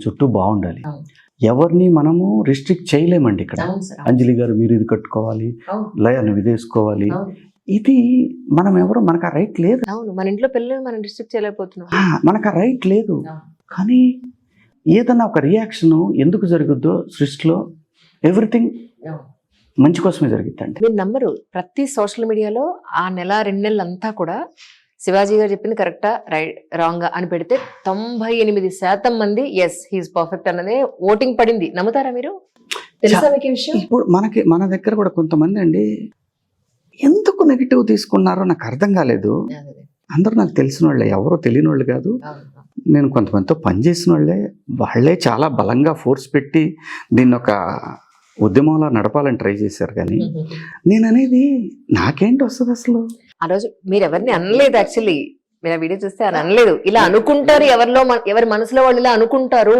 చుట్టూ బాగుండాలి. ఎవరిని మనము రిస్ట్రిక్ట్ చేయలేమండి ఇక్కడ. అంజలి గారు మీరు ఇది కట్టుకోవాలి, లయ నువ్వు ఇది వేసుకోవాలి, ఇది మనం ఎవరు, మనకు ఆ రైట్ లేదు. మన ఇంట్లో పిల్లలు మనం రిస్ట్రిక్ట్ చేయలేకపోతున్నాం, మనకు ఆ రైట్ లేదు. కానీ ఏదన్నా ఒక రియాక్షన్ ఎందుకు జరుగుద్దో సృష్టిలో ఎవ్రీథింగ్ మంచి కోసమే జరుగుతుందండి. మీరు నమ్మరు, ప్రతి సోషల్ మీడియాలో ఆ నెల 2 నెలలు అంతా కూడా శివాజీ గారు చెప్పింది కరెక్టా రాంగా అని పెడితే 98% మంది ఎస్ హీస్ పర్ఫెక్ట్ అన్నదే ఓటింగ్ పడింది. నమ్ముతారా మీరు? తెలుసా మీకు విషయం? ఇప్పుడు మన దగ్గర కూడా కొంతమంది అండి ఎందుకు నెగిటివ్ తీసుకున్నారో నాకు అర్థం కాలేదు. అందరూ నాకు తెలిసిన వాళ్ళే, ఎవరో తెలియని వాళ్ళు కాదు. నేను కొంతమందితో పనిచేసిన వాళ్ళే చాలా బలంగా ఫోర్స్ పెట్టి దీన్ని ఒక ఉద్యమంలో నడపాలని ట్రై చేశారు. కానీ నేను అనేది నాకేంటి వస్తుంది అసలు. ఆ రోజు మీరు ఎవరిని అనలేదు, యాక్చువల్లీ మీరు ఆ వీడియో చూస్తే అని అనలేదు. ఇలా అనుకుంటారు, ఎవరి మనసులో వాళ్ళు ఇలా అనుకుంటారు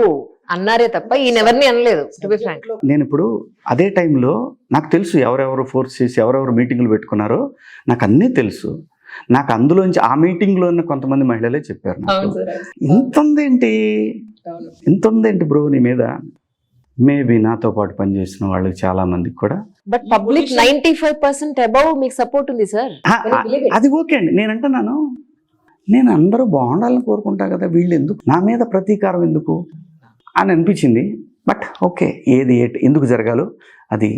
అన్నారే తప్ప ఈయన ఎవరిని అనలేదు. టు బి ఫ్రాంక్, నేను ఇప్పుడు అదే టైంలో నాకు తెలుసు ఎవరెవరు ఫోర్స్ చేసి ఎవరెవరు మీటింగ్లు పెట్టుకున్నారో నాకు అన్నీ తెలుసు. నాకు అందులోంచి ఆ మీటింగ్లో ఉన్న కొంతమంది మహిళలే చెప్పారు నాకు, ఇంత ఉందేంటి బ్రో నీ మీద. మేబీ నాతో పాటు పనిచేసిన వాళ్ళకి చాలా మందికి కూడా. బట్ పబ్లిక్ 95% అబౌవ్ మీకు సపోర్ట్ ఉంది సార్. అది ఓకే అండి. నేను అంటున్నాను, నేను అందరూ బాగుండాలని కోరుకుంటా కదా, వీళ్ళు ఎందుకు నా మీద ప్రతీకారం ఎందుకు అని అనిపించింది. బట్ ఓకే, ఏది ఎందుకు జరగాలో అది.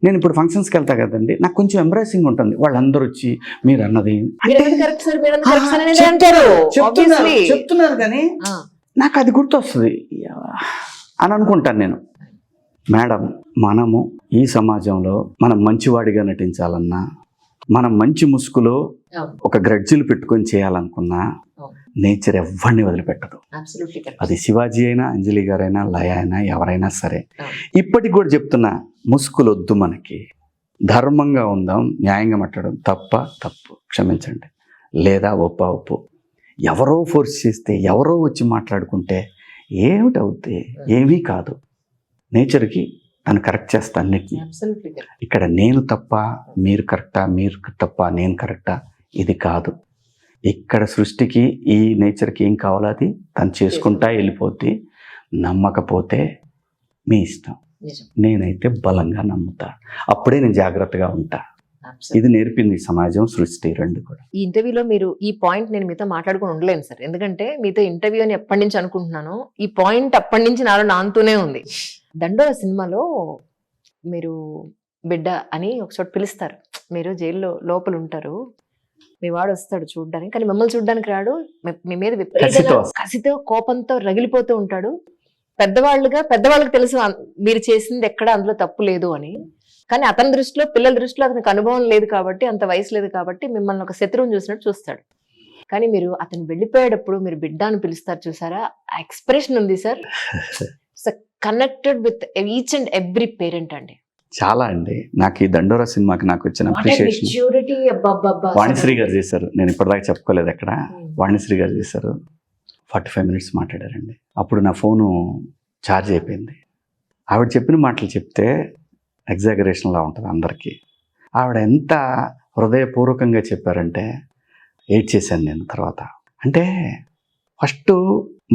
నేను ఇప్పుడు ఫంక్షన్స్కి వెళ్తా కదండి, నాకు కొంచెం ఎంబ్రాసింగ్ ఉంటుంది. వాళ్ళందరూ వచ్చి మీరు అన్నది చెప్తున్నారు కానీ నాకు అది గుర్తొస్తుంది అని అనుకుంటాను నేను. మేడం, మనము ఈ సమాజంలో మనం మంచివాడిగా నటించాలన్నా, మనం మంచి ముసుగులో ఒక గ్రడ్జిలు పెట్టుకొని చేయాలనుకున్నా నేచర్ ఎవరిని వదిలిపెట్టదు. అది శివాజీ అయినా, అంజలి గారైనా, లయ అయినా, ఎవరైనా సరే. ఇప్పటికి కూడా చెప్తున్నా, ముసుగులు వద్దు మనకి, ధర్మంగా ఉందాం, న్యాయంగా మాట్లాడడం. తప్పు క్షమించండి, లేదా ఒప్పు. ఎవరో ఫోర్స్ చేస్తే, ఎవరో వచ్చి మాట్లాడుకుంటే ఏమిటవుద్ది? ఏమీ కాదు. నేచర్కి తను కరెక్ట్ చేస్తా అన్నిటినీ. ఇక్కడ నేను తప్ప మీరు కరెక్టా, మీరు తప్ప నేను కరెక్టా, ఇది కాదు. ఇక్కడ సృష్టికి ఈ నేచర్కి ఏం కావాలో అది తను చేసుకుంటా వెళ్ళిపోద్ది. నమ్మకపోతే మీ ఇష్టం. నేనైతే బలంగా నమ్ముతా, అప్పుడే నేను జాగ్రత్తగా ఉంటా. ఇది నేర్పింది సమాజం, సృష్టి రెండు కూడా. ఈ ఇంటర్వ్యూలో మీరు ఈ పాయింట్ నేను మీతో మాట్లాడుకుని ఉండలేను సార్, ఎందుకంటే మీతో ఇంటర్వ్యూ అని ఎప్పటి నుంచి అనుకుంటున్నాను. ఈ పాయింట్ అప్పటి నుంచి నాతోనే ఉంది. దండోర సినిమాలో మీరు బిడ్డ అని ఒక చోట పిలుస్తారు, మీరు జైల్లో లోపల ఉంటారు, మీ వాడు వస్తాడు చూడ్డానికి, కానీ మిమ్మల్ని చూడ్డానికి రాడు, మీ మీద కసితో కోపంతో రగిలిపోతూ ఉంటాడు. పెద్దవాళ్ళకి తెలుసు మీరు చేసింది ఎక్కడ అందులో తప్పు లేదు అని, కానీ అతని దృష్టిలో, పిల్లల దృష్టిలో అతనికి అనుభవం లేదు కాబట్టి, అంత వయసు లేదు కాబట్టి మిమ్మల్ని ఒక శత్రువుని చూసినట్టు చూస్తాడు. కానీ మీరు అతను వెళ్ళిపోయేటప్పుడు మీరు బిడ్డ అని పిలుస్తారు చూసారా, ఆ ఎక్స్ప్రెషన్ ఉంది sir, connected with each and every parent అండి. చాలా అండి. నాకు ఈ దండోరా సినిమాకి నాకు వచ్చిన అప్రిషియేషన్ వాణిశ్రీ గారు చేశారు. నేను ఇప్పటిదాకా చెప్పుకోలేదు ఎక్కడ. వాణిశ్రీ గారు చేశారు. 45 minutes మాట్లాడారండి. అప్పుడు నా ఫోను ఛార్జ్ అయిపోయింది. ఆవిడ చెప్పిన మాటలు చెప్తే ఎగ్జాగరేషన్లా ఉంటుంది అందరికీ. ఆవిడ ఎంత హృదయపూర్వకంగా చెప్పారంటే ఏడ్చేశాను నేను తర్వాత. అంటే ఫస్ట్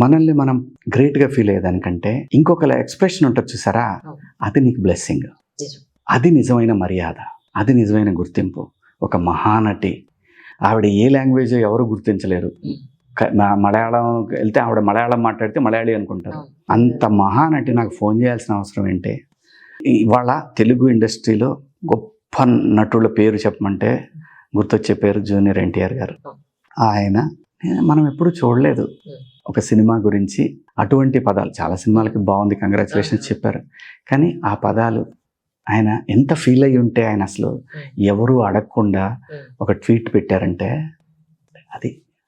మనల్ని మనం గ్రేట్గా ఫీల్ అయ్యేదానికంటే ఇంకొకలా ఎక్స్ప్రెషన్ ఉంటుంది చూసారా, అది నీకు బ్లెస్సింగ్, అది నిజమైన మర్యాద, అది నిజమైన గుర్తింపు. ఒక మహానటి, ఆవిడ ఏ లాంగ్వేజ్ ఎవరు గుర్తించలేరు. మలయాళం వెళ్తే ఆవిడ మలయాళం మాట్లాడితే మలయాళీ అనుకుంటారు. అంత మహానటి నాకు ఫోన్ చేయాల్సిన అవసరం ఏంటి? ఇవాళ తెలుగు ఇండస్ట్రీలో గొప్ప నటుల పేరు చెప్పమంటే గుర్తొచ్చే పేరు జూనియర్ ఎన్టీఆర్ గారు. ఆయన మనం ఎప్పుడు చూడలేదు ఒక సినిమా గురించి అటువంటి పదాలు. చాలా సినిమాలకి బాగుంది, కంగ్రాచులేషన్స్ చెప్పారు, కానీ ఆ పదాలు ఆయన ఎంత ఫీల్ అయ్యి ఉంటే, ఆయన అసలు ఎవరు అడగకుండా ఒక ట్వీట్ పెట్టారంటే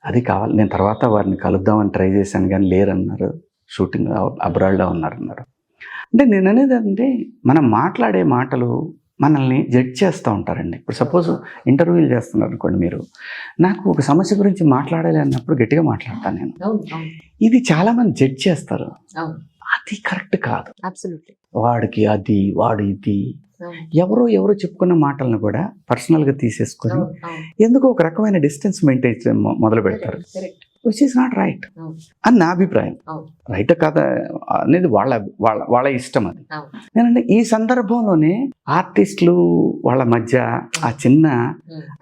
అది కావాలి. నేను తర్వాత వారిని కలుద్దామని ట్రై చేశాను కానీ లేరన్నారు, షూటింగ్ అబ్రాడ్లో ఉన్నారన్నారు. అంటే నేను అనేది అంటే మనం మాట్లాడే మాటలు మనల్ని జడ్జ్ చేస్తూ ఉంటారండి. ఇప్పుడు సపోజ్ ఇంటర్వ్యూలు చేస్తున్నారు అనుకోండి, మీరు నాకు ఒక సమస్య గురించి మాట్లాడాలి అన్నప్పుడు గట్టిగా మాట్లాడతాను నేను. ఇది చాలామంది జడ్జ్ చేస్తారు, అది కరెక్ట్ కాదు. వాడికి అది, వాడు ఇది, ఎవరో చెప్పుకున్న మాటలను కూడా పర్సనల్గా తీసేసుకొని ఎందుకు ఒక రకమైన డిస్టెన్స్ మెయింటైన్ మొదలు పెడతారు. విచ్ ఈస్ నాట్ రైట్ అవును. అని నా అభిప్రాయం. అవును. రైట్ కాదా అనేది వాళ్ళ వాళ్ళ వాళ్ళ ఇష్టం అది. అవును. నేనంటే ఈ సందర్భంలోనే ఆర్టిస్టులు వాళ్ళ మధ్య ఆ చిన్న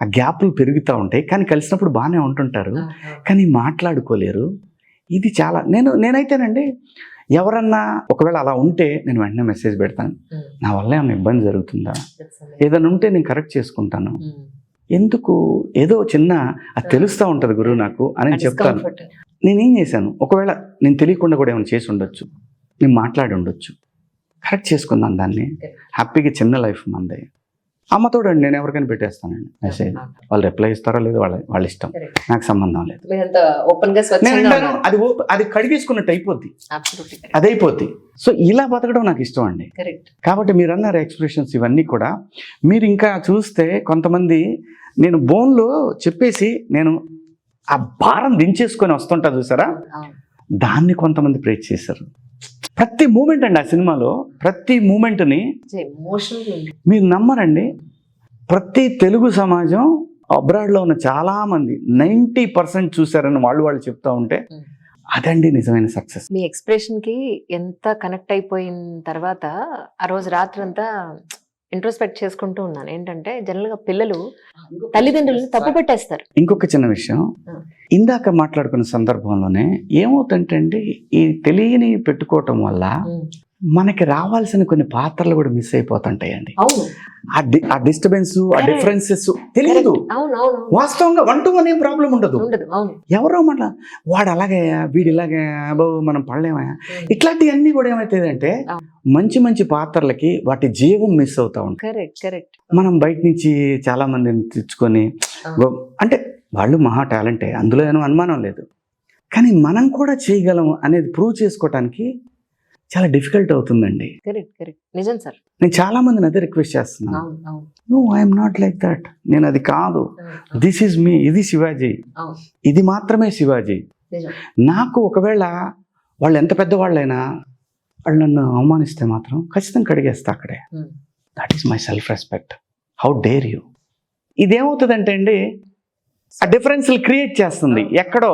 ఆ గ్యాప్లు పెరుగుతూ ఉంటాయి, కానీ కలిసినప్పుడు బాగానే ఉంటుంటారు, కానీ మాట్లాడుకోలేరు. ఇది చాలా నేనైతేనండి ఎవరన్నా ఒకవేళ అలా ఉంటే నేను వెంటనే మెసేజ్ పెడతాను, నా వల్ల ఏమైనా ఇబ్బంది జరుగుతుందా, ఏదైనా ఉంటే నేను కరెక్ట్ చేసుకుంటాను, ఎందుకు ఏదో చిన్న అది తెలుస్తూ ఉంటుంది గురువు నాకు అని నేను చెప్తాను. నేనేం చేశాను, ఒకవేళ నేను తెలియకుండా కూడా ఏమైనా చేసి ఉండొచ్చు, నేను మాట్లాడి ఉండొచ్చు, కరెక్ట్ చేసుకున్నాను దాన్ని, హ్యాపీగా చిన్న లైఫ్ మంది. అమ్మతోడు అండి నేను ఎవరికైనా పెట్టేస్తానండి మెసేజ్, వాళ్ళు రిప్లై ఇస్తారో లేదో వాళ్ళ ఇష్టం, నాకు సంబంధం లేదు. అది కడిగేసుకున్నట్టు అయిపోద్ది, అది అయిపోద్ది. సో ఇలా బతకడం నాకు ఇష్టం అండి. కాబట్టి మీరు అన్నారు ఎక్స్ప్రెషన్స్ ఇవన్నీ కూడా మీరు ఇంకా చూస్తే కొంతమంది నేను బోన్లో చెప్పేసి నేను ఆ భారం దించేసుకొని వస్తుంటా చూసారా, దాన్ని కొంతమంది ప్రేజ్ చేశారు. ప్రతి మూమెంట్ అండి ఆ సినిమాలో, ప్రతి మూమెంట్ని మీరు నమ్మరండి. ప్రతి తెలుగు సమాజం అబ్రాడ్లో ఉన్న చాలా మంది 90% చూసారని వాళ్ళు చెప్తా ఉంటే అదండి నిజమైన సక్సెస్. మీ ఎక్స్ప్రెషన్ కి ఎంత కనెక్ట్ అయిపోయిన తర్వాత ఆ రోజు రాత్రంతా ఇంట్రోస్పెక్ట్ చేసుకుంటూ ఉన్నాను. ఏంటంటే జనరల్ గా పిల్లలు తల్లిదండ్రులను తప్పు పెట్టేస్తారు. ఇంకొక చిన్న విషయం, ఇందాక మాట్లాడుకున్న సందర్భంలోనే ఏమవుతుంటే అండి, ఈ తెలియని పెట్టుకోవటం వల్ల మనకి రావాల్సిన కొన్ని పాత్రలు కూడా మిస్ అయిపోతుంటాయండి. ఆ డిస్టర్బెన్స్, ఆ డిఫరెన్సెస్ తెలియదు. వాస్తవంగా 1-to-1 ఏం ప్రాబ్లం ఉండదు. ఎవరో మన వాడు అలాగే వీడు ఇలాగే బాబు మనం పడలేమా, ఇట్లాంటివన్నీ కూడా ఏమవుతాయంటే మంచి మంచి పాత్రలకి వాటి జీవం మిస్ అవుతా ఉంటాయి. మనం బయట నుంచి చాలా మందిని తెచ్చుకొని అంటే వాళ్ళు మహా టాలెంటే, అందులో ఏమో అనుమానం లేదు, కానీ మనం కూడా చేయగలం అనేది ప్రూవ్ చేసుకోవటానికి చాలా డిఫికల్ట్ అవుతుందండి. నిజం సార్. నేను చాలా మందిని అదే రిక్వెస్ట్ చేస్తున్నాను, no I'm not like that, నేను అది కాదు, దిస్ ఈజ్ మీ, ఇది శివాజీ, ఇది మాత్రమే శివాజీ. నాకు ఒకవేళ వాళ్ళు ఎంత పెద్దవాళ్ళైనా వాళ్ళు నన్ను అవమానిస్తే మాత్రం ఖచ్చితంగా కడిగేస్తా అక్కడే. That is my self respect. How dare you. ఇదేమవుతుందంటే అండి ఆ డిఫరెన్స్లు క్రియేట్ చేస్తుంది. ఎక్కడో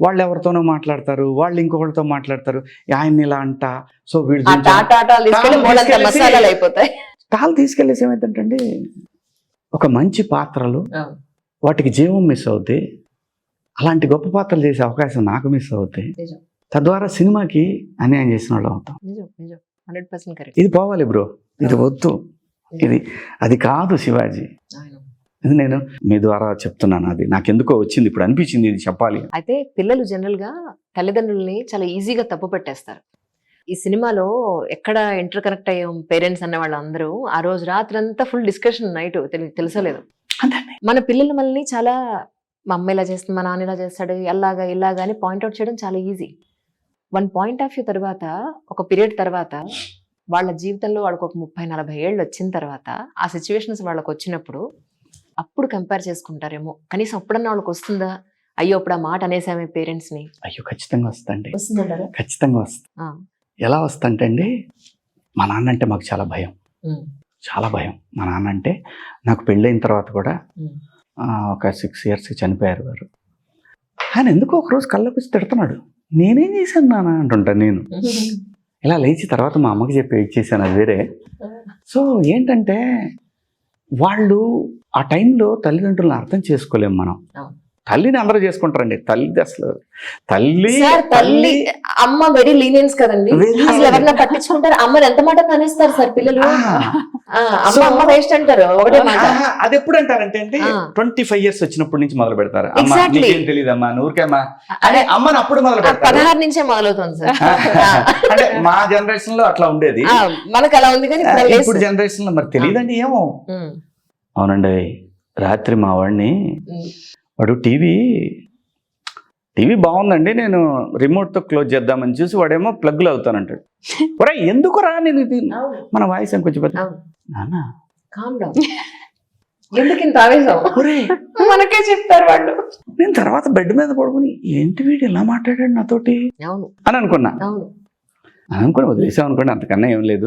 వాళ్ళు ఎవరితోనో మాట్లాడతారు, వాళ్ళు ఇంకొకరితో మాట్లాడతారు, ఆయన్ని ఇలా అంట, సో వీడు టాలు తీసుకెళ్ళేసి ఏమైందంటే ఒక మంచి పాత్రలు వాటికి జీవం మిస్ అవుద్ది, అలాంటి గొప్ప పాత్రలు చేసే అవకాశం నాకు మిస్ అవుద్ది, తద్వారా సినిమాకి అన్యాయం చేసిన వాళ్ళు అవుతాం. ఇది పోవాలి బ్రో, ఇది వద్దు, అది కాదు శివాజీ. నేను మీ ద్వారా చెప్తున్నాను, అది నాకెందుకో వచ్చింది, ఇప్పుడు అనిపించింది ఇది చెప్పాలి. అయితే పిల్లలు జనరల్ గా తల్లిదండ్రుల్ని చాలా ఈజీగా తప్పు పెట్టేస్తారు. ఈ సినిమాలో ఎక్కడ ఇంటర్ కనెక్ట్ అయ్యాం పేరెంట్స్ అన్న వాళ్ళందరూ ఆ రోజు రాత్రంతా ఫుల్ డిస్కషన్ నైట్ తెలుసలేదు. మన పిల్లలు మనల్ని చాలా మా అమ్మ ఇలా చేస్తుంది, మా నాన్న ఇలా చేస్తాడు, ఇలాగా అని పాయింట్అవుట్ చేయడం చాలా ఈజీ. 1 పాయింట్ ఆఫ్ వ్యూ తర్వాత, ఒక పీరియడ్ తర్వాత, వాళ్ళ జీవితంలో వాళ్ళకి ఒక 30-40 ఏళ్ళు వచ్చిన తర్వాత ఆ సిచ్యువేషన్స్ వాళ్ళకి వచ్చినప్పుడు అప్పుడు కంపేర్ చేసుకుంటారేమో, కనీసం అప్పుడన్నా వాళ్ళకి వస్తుందా, అయ్యో అప్పుడు ఆ మాట అనేసామే పేరెంట్స్ ని. అయ్యో ఖచ్చితంగా వస్తుందండి, ఖచ్చితంగా వస్తుంది. ఎలా వస్తుందంటే అండి, మా నాన్న అంటే మాకు చాలా భయం, చాలా భయం. మా నాన్న అంటే నాకు పెళ్ళైన తర్వాత కూడా ఒక 6 years చనిపోయారు వారు. ఆయన ఎందుకో ఒకరోజు కళ్ళకు వచ్చి తిడుతున్నాడు, నేనేం చేశాను నాన్న అంటుంటాను. నేను ఇలా లేచి తర్వాత మా అమ్మకి చెప్పి ఇచ్చేసాను, అది వేరే. సో ఏంటంటే వాళ్ళు ఆ టైంలో తల్లిదండ్రులను అర్థం చేసుకోలేము మనం. తల్లిని అందరూ చేసుకుంటారండి, తల్లి అసలు తల్లి అమ్మ వెరీ లీనియన్స్ కదండి, ఎవరన్నా పట్టించుకుంటారు, అమ్మని ఎంత మాట అనేస్తారు సార్ పిల్లలు. అమ్మ వేస్ట్ అంటారు, ఒకటే మాట. అది ఎప్పుడు అంటారంటే అండి 25 years వచ్చినప్పటి నుంచి మొదలు పెడతారు, అమ్మ నీకేం తెలియదమ్మా, నూరికేమ్మా అనే అమ్మని అప్పుడు మొదలు పెడతారు. 16 నుంచే మొదలవుతుంది సార్. అంటే మా జనరేషన్ లో అట్లా ఉండేది, మనకు అలా ఉంది, కానీ ఇప్పుడు జనరేషన్ లో మరి తెలియదండి ఏమో. అవునండి, రాత్రి మా వాడిని వాడు టీవీ బాగుందండి, నేను రిమోట్తో క్లోజ్ చేద్దామని చూసి వాడేమో ప్లగ్లు అవుతానంటాడు. ఒరే ఎందుకు రా, నేను ఇది మన వాయిస్ అని కొంచెం పెద్ద నాన్న మనకే చెప్తారు వాళ్ళు. నేను తర్వాత బెడ్ మీద పడుకుని ఏంటి వీడు ఇలా మాట్లాడాడు నాతోటి అని అనుకున్నా, వదిలేసాం అనుకోండి, అంతకన్నా ఏం లేదు.